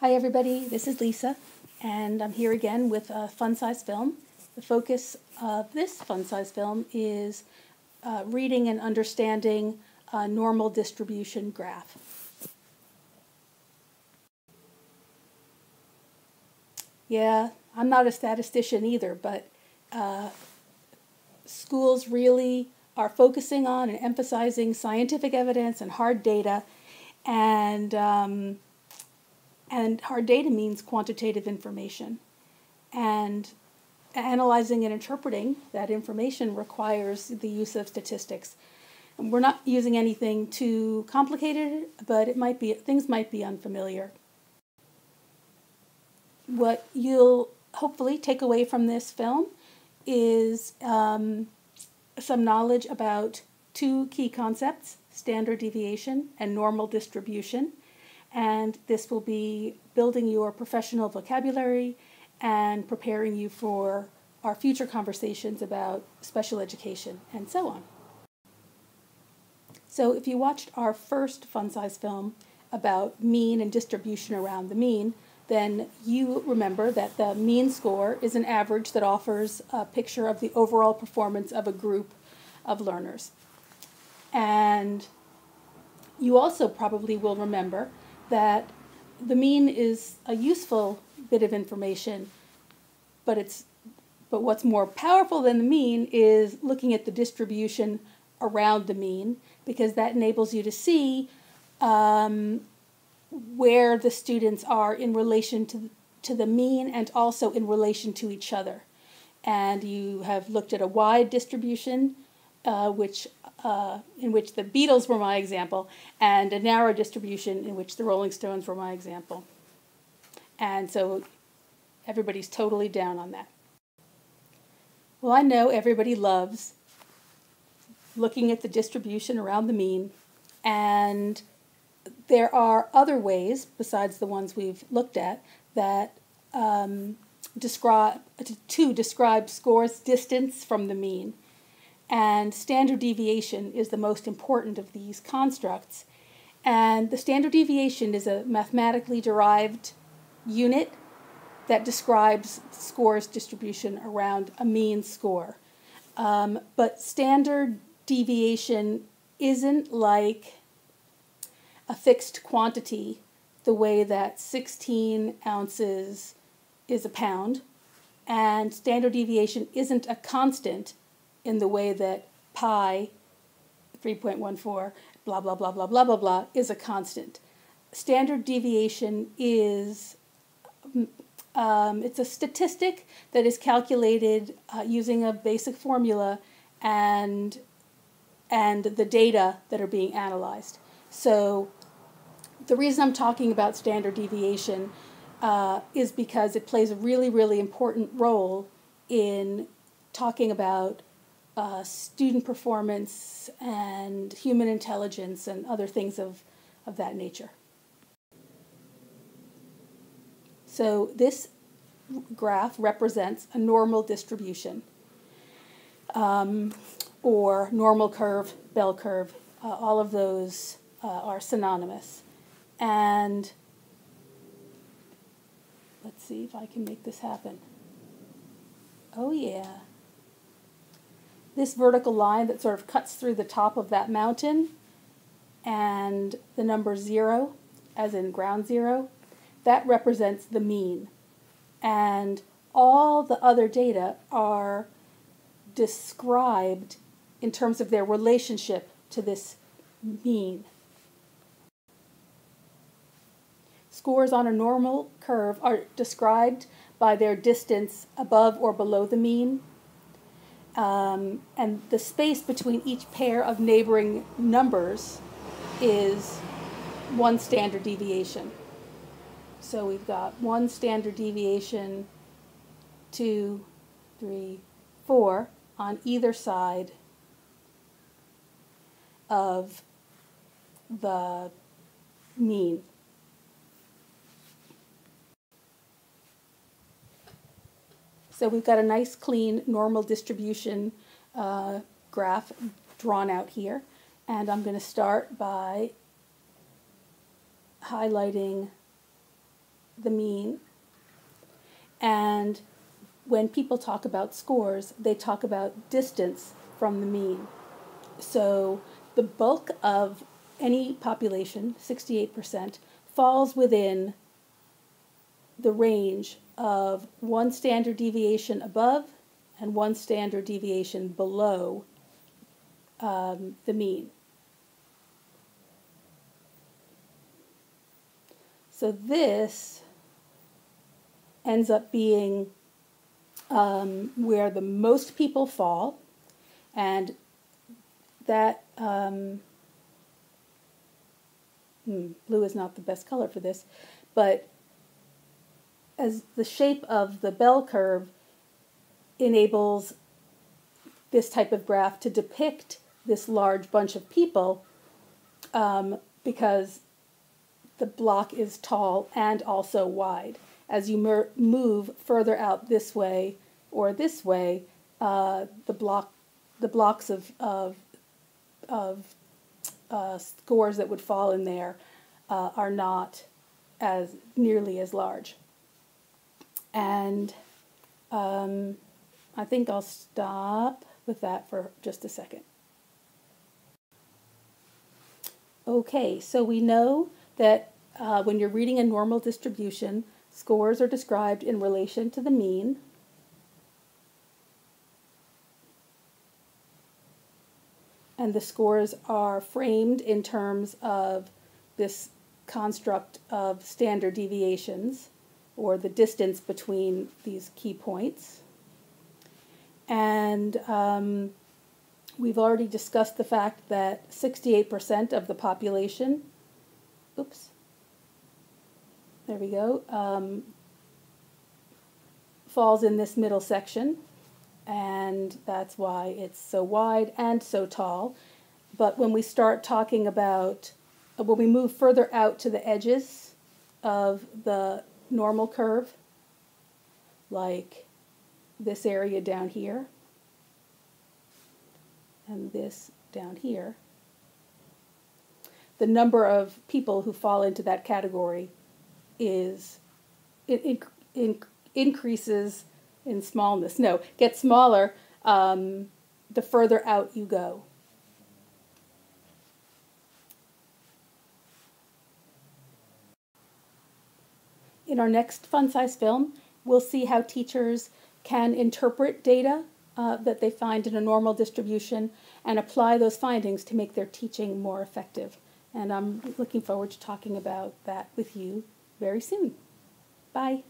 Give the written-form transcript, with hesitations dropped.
Hi everybody, this is Lisa, and I'm here again with a fun-size film. The focus of this fun-size film is reading and understanding a normal distribution graph. Yeah, I'm not a statistician either, but schools really are focusing on and emphasizing scientific evidence and hard data, and hard data means quantitative information. And analyzing and interpreting that information requires the use of statistics. And we're not using anything too complicated, but things might be unfamiliar. What you'll hopefully take away from this film is some knowledge about two key concepts, standard deviation and normal distribution. And this will be building your professional vocabulary and preparing you for our future conversations about special education and so on. So if you watched our first fun-size film about mean and distribution around the mean, then you remember that the mean score is an average that offers a picture of the overall performance of a group of learners. And you also probably will remember that the mean is a useful bit of information, but what's more powerful than the mean is looking at the distribution around the mean, because that enables you to see where the students are in relation to the mean and also in relation to each other. And you have looked at a wide distribution, in which the Beatles were my example, and a narrow distribution in which the Rolling Stones were my example. And so everybody's totally down on that. Well, I know everybody loves looking at the distribution around the mean, and there are other ways besides the ones we've looked at that describe scores distance from the mean. And standard deviation is the most important of these constructs. And the standard deviation is a mathematically derived unit that describes scores distribution around a mean score. But standard deviation isn't like a fixed quantity the way that 16 ounces is a pound. And standard deviation isn't a constant in the way that pi 3.14 blah blah blah blah blah blah blah is a constant. Standard deviation is it's a statistic that is calculated using a basic formula and the data that are being analyzed. So the reason I'm talking about standard deviation is because it plays a really, really important role in talking about student performance and human intelligence and other things of that nature. So this graph represents a normal distribution, or normal curve, bell curve. All of those are synonymous. And let's see if I can make this happen. Oh yeah. This vertical line that sort of cuts through the top of that mountain and the number 0, as in ground zero, that represents the mean. And all the other data are described in terms of their relationship to this mean. Scores on a normal curve are described by their distance above or below the mean. And the space between each pair of neighboring numbers is one standard deviation. So we've got one standard deviation, 2, 3, 4 on either side of the mean. So we've got a nice, clean, normal distribution graph drawn out here. And I'm going to start by highlighting the mean. And when people talk about scores, they talk about distance from the mean. So the bulk of any population, 68%, falls within the range of one standard deviation above and one standard deviation below the mean. So this ends up being where the most people fall, and that blue is not the best color for this, but as the shape of the bell curve enables this type of graph to depict this large bunch of people, because the block is tall and also wide. As you move further out this way or this way, the blocks of scores that would fall in there are not as nearly as large. And I think I'll stop with that for just a second. Okay, so we know that when you're reading a normal distribution, scores are described in relation to the mean. And the scores are framed in terms of this construct of standard deviations, or the distance between these key points. And we've already discussed the fact that 68% of the population, there we go, falls in this middle section, and that's why it's so wide and so tall. But when we start talking about, when we move further out to the edges of the normal curve, like this area down here and this down here, the number of people who fall into that category is, it increases in smallness. No, gets smaller the further out you go. In our next Fun Size Film, we'll see how teachers can interpret data that they find in a normal distribution and apply those findings to make their teaching more effective. And I'm looking forward to talking about that with you very soon. Bye.